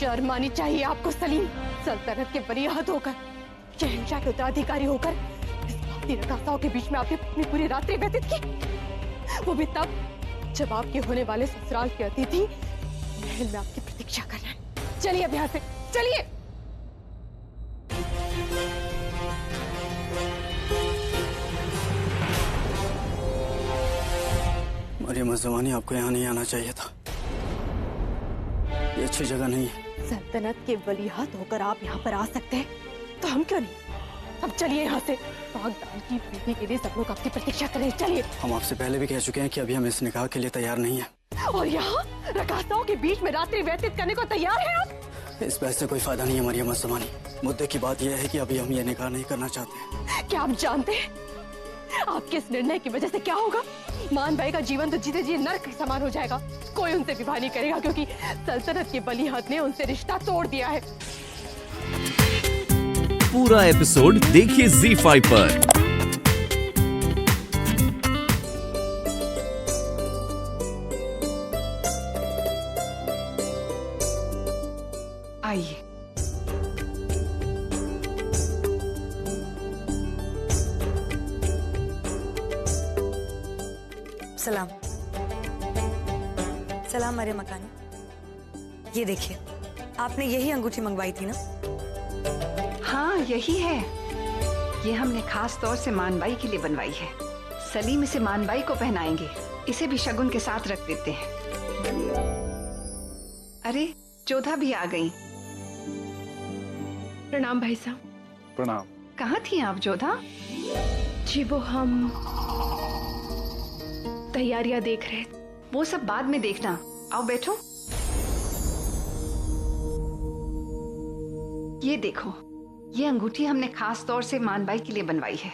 शर्म आनी चाहिए आपको सलीम। सल्तनत के वलीअहद होकर, शहंशाह के उत्तराधिकारी होकर इस वक्ती रकासाओं के बीच में आपने अपनी पूरी रात्रि व्यतीत की, वो भी तब जब आपके होने वाले ससुराल के अतिथि महल में आपकी प्रतीक्षा कर रहे हैं। चलिए अब यहाँ से, चलिए। मरियम ज़मानी, आपको यहाँ नहीं आना चाहिए था। ये अच्छी जगह नहीं है। सल्तनत के वलीअहद होकर आप यहाँ पर आ सकते हैं, तो हम क्यों नहीं? अब चलिए यहाँ से। बागदान की विधि के लिए सब लोग आपकी प्रतीक्षा कर रहे हैं। चलिए। हम आपसे पहले भी कह चुके हैं कि अभी हम इस निकाह के लिए तैयार नहीं है। और यहाँ रकासाओं के बीच में रात्रि व्यतीत करने को तैयार हैं आप? इस बहस से कोई फायदा नहीं है मरियम ज़मानी। मुद्दे की बात यह है कि अभी हम ये निकाह नहीं करना चाहते। क्या आप जानते हैं आपके इस निर्णय की वजह से क्या होगा? मान भाई का जीवन तो जीते जी नर्क समान हो जाएगा। कोई उनसे विवाह नहीं करेगा क्योंकि सल्तनत के वलीअहद ने उनसे रिश्ता तोड़ दिया है। पूरा एपिसोड देखिए ZEE5 पर। आइए। सलाम। सलाम मरियम मकानी। ये देखिए, आपने यही अंगूठी मंगवाई थी ना? हाँ, यही है। ये हमने खास तौर से मानबाई के लिए बनवाई है। सलीम इसे मानबाई को पहनाएंगे। इसे भी शगुन के साथ रख देते हैं। अरे, जोधा भी आ गई। प्रणाम भाई साहब। प्रणाम। कहाँ थी आप जोधा? जी वो हम तैयारियां देख रहे। वो सब बाद में देखना। आओ बैठो। ये देखो, ये अंगूठी हमने खास तौर से मानबाई के लिए बनवाई है।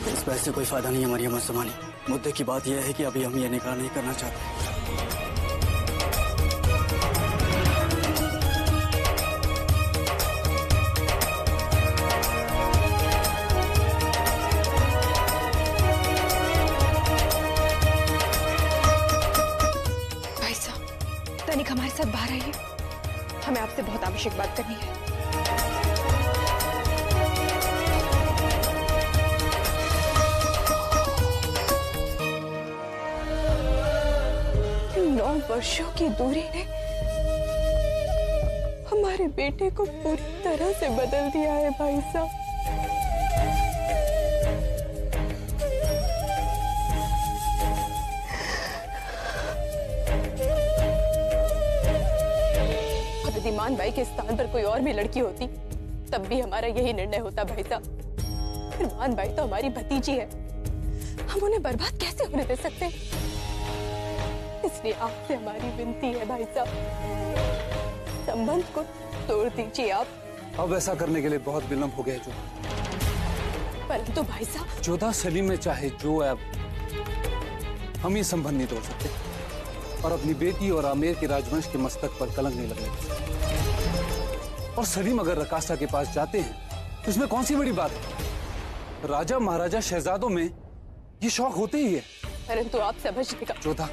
इस बहस से कोई फायदा नहीं है मरियम ज़मानी। मुद्दे की बात यह है कि अभी हम ये निकाह नहीं करना चाहते। तनिक हमारे साथ बाहर आइए, हमें आपसे बहुत आवश्यक बात करनी है। 9 वर्षों की दूरी ने हमारे बेटे को पूरी तरह से बदल दिया है भाई साहब। यदि मान भाई के स्थान पर कोई और भी लड़की होती तब भी हमारा यही निर्णय होता भाई साहब। फिर मान भाई तो हमारी भतीजी है, हम उन्हें बर्बाद कैसे होने दे सकते? इसलिए आपसे हमारी विनती है भाई साहब, संबंध को तोड़ दीजिए आप। अब ऐसा करने के लिए बहुत विलंब हो गया है जोधा। परंतु भाई साहब, जोधा सलीम में चाहे जो है, हम ये संबंध नहीं तोड़ सकते और अपनी बेटी और आमेर के राजवंश के मस्तक पर कलंक नहीं लगने देते। और सलीम अगर रकासा के पास जाते हैं तो इसमें कौन सी बड़ी बात है? राजा महाराजा शहजादों में ये शौक होते ही है। परंतु आप समझिएगा जोधा,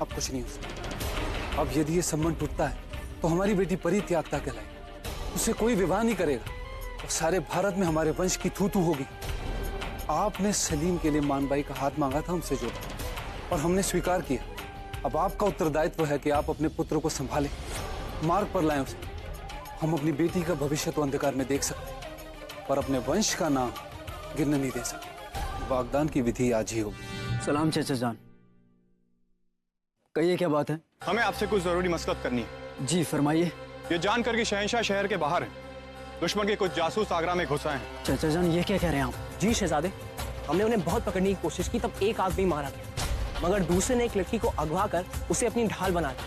अब कुछ नहीं हो सकता। अब यदि ये संबंध टूटता है तो हमारी बेटी परी त्यागता कहलाएगी, उससे कोई विवाह नहीं करेगा और सारे भारत में हमारे वंश की थू थू होगी। आपने सलीम के लिए मानबाई का हाथ मांगा था हमसे जोधा, और हमने स्वीकार किया। अब आपका उत्तरदायित्व है कि आप अपने पुत्र को संभालें, मार्ग पर लाएं उसे। हम अपनी बेटी का भविष्य तो अंधकार में देख सकते हैं, पर अपने वंश का नाम गिरने नहीं दे सकते। बागदान की विधि आज ही होगी। सलाम चाचा जान, कहिए क्या बात है? हमें आपसे कुछ जरूरी मसलत करनी है। जी फरमाइए। ये जानकर कि शहंशाह शहर के बाहर हैं, दुश्मन के कुछ जासूस आगरा में घुस आए हैं। चाचा जान ये क्या कह रहे हैं आप? जी शहजादे, हमने उन्हें बहुत पकड़ने की कोशिश की, तब एक आदमी मारा गया, मगर दूसरे ने एक लड़की को अगवा कर उसे अपनी ढाल बना लिया।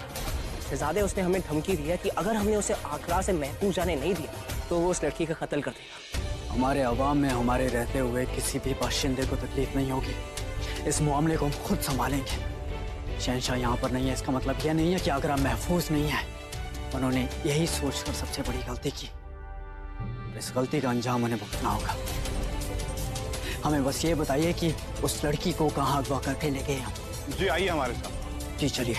शहजादे, उसने हमें धमकी दी है कि अगर हमने उसे आगरा से महफूज जाने नहीं दिया तो वो उस लड़की का कत्ल कर देगा। हमारे अवाम में हमारे रहते हुए किसी भी बाशिंदे को तकलीफ नहीं होगी। इस मामले को हम खुद संभालेंगे। शहंशाह यहाँ पर नहीं है, इसका मतलब यह नहीं है कि आगरा महफूज नहीं है। उन्होंने यही सोचकर सबसे बड़ी गलती की। इस गलती का अंजाम उन्हें भुगतना होगा। हमें बस ये बताइए कि उस लड़की को कहाँ अगवा करके ले गए हम। जी आइए हमारे साथ। जी चलिए।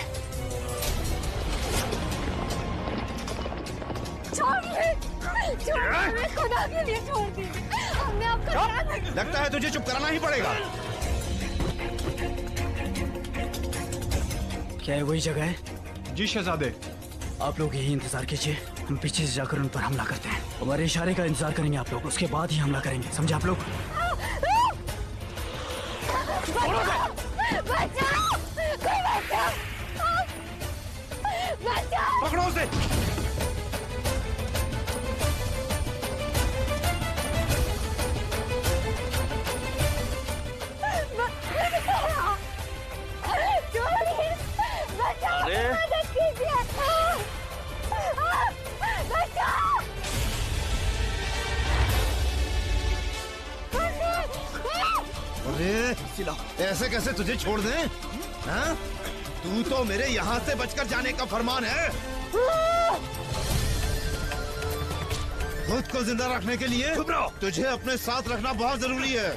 छोड़ खुदा के लिए छोड़ दीजिए, हमने आपका ध्यान रखा। लगता है तुझे चुप कराना ही पड़ेगा। क्या है वही जगह है? जी शहजादे। आप लोग यही इंतजार कीजिए, हम पीछे से जाकर उन पर हमला करते हैं। हमारे इशारे का इंतजार करेंगे आप लोग, उसके बाद ही हमला करेंगे, समझे आप लोग? पकड़ो उसे। अरे ऐसे कैसे तुझे छोड़ दें? हाँ? तू तो मेरे यहाँ से बचकर जाने का फरमान है। खुद को जिंदा रखने के लिए तुझे अपने साथ रखना बहुत जरूरी है।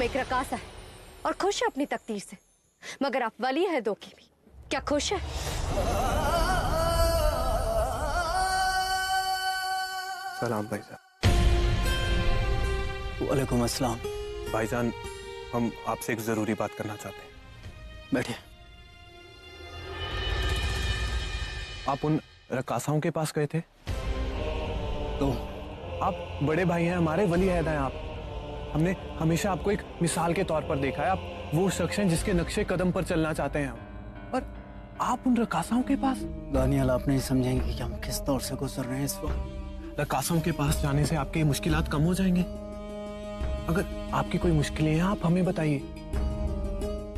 एक रकासा है और खुश है अपनी तकदीर से, मगर आप वली है दो की भी, क्या खुश है? सलाम भाईजान। वालेकुम अस्सलाम। भाईजान हम आपसे एक जरूरी बात करना चाहते हैं। बैठिए। आप उन रकासाओं के पास गए थे? तो आप बड़े भाई हैं हमारे, वली अहद हैं आप। हमने हमेशा आपको एक मिसाल के तौर पर देखा है। आप वो शख्स हैं जिसके नक्शे कदम पर चलना चाहते हैं हम, पर आप उन रकासाओं के पास। दानियाल आप नहीं समझेंगे कि हम किस दौर से गुजर रहे हैं इस वक्त। रकासाओं के पास जाने से आपके मुश्किलात कम हो जाएंगे। अगर आपकी कोई मुश्किलें हैं आप हमें बताइए,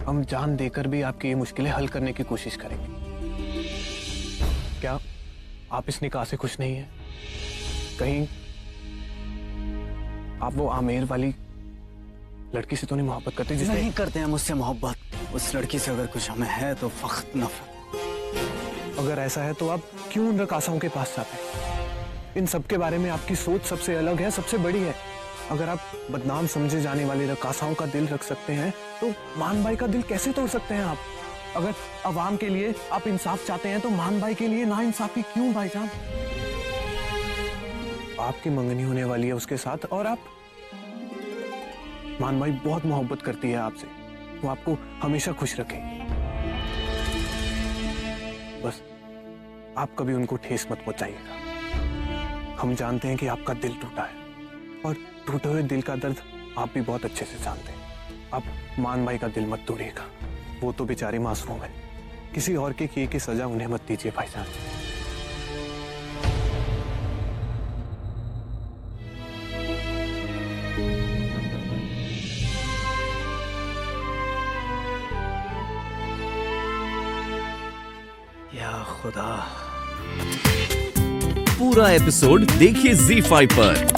हम जान देकर भी आपकी ये मुश्किलें हल करने की कोशिश करेंगे। क्या आप इस निकाह से खुश नहीं हैं? कहीं आप वो आमेर वाली लड़की से तो नहीं मोहब्बत करते? जिसने नहीं करते हैं मुझसे मोहब्बत। उस लड़की से अगर कुछ हमें है तो फख्त नफरत। अगर ऐसा है तो आप क्यों उन रकासाओं के पास जाते हैं? इन सब के बारे में आपकी सोच सबसे अलग है, सबसे बड़ी है। अगर आप बदनाम समझे जाने वाली रकासाओं का दिल रख सकते हैं तो मान भाई का दिल कैसे तोड़ सकते हैं आप? अगर अवाम के लिए आप इंसाफ चाहते हैं तो मान भाई के लिए नाइंसाफी क्यों भाईजान? आपकी मंगनी होने वाली है उसके साथ, और आप मान भाई बहुत मोहब्बत करती है आपसे, वो आपको हमेशा खुश रखेगी। बस आप कभी उनको ठेस मत पहुंचाइएगा। हम जानते हैं कि आपका दिल टूटा है और टूटे हुए दिल का दर्द आप भी बहुत अच्छे से जानते हैं। आप मान भाई का दिल मत तोड़िएगा, वो तो बेचारे मासूम है। किसी और के किए की सजा उन्हें मत दीजिए भाईजान। या खुदा। पूरा एपिसोड देखिए ZEE5 पर।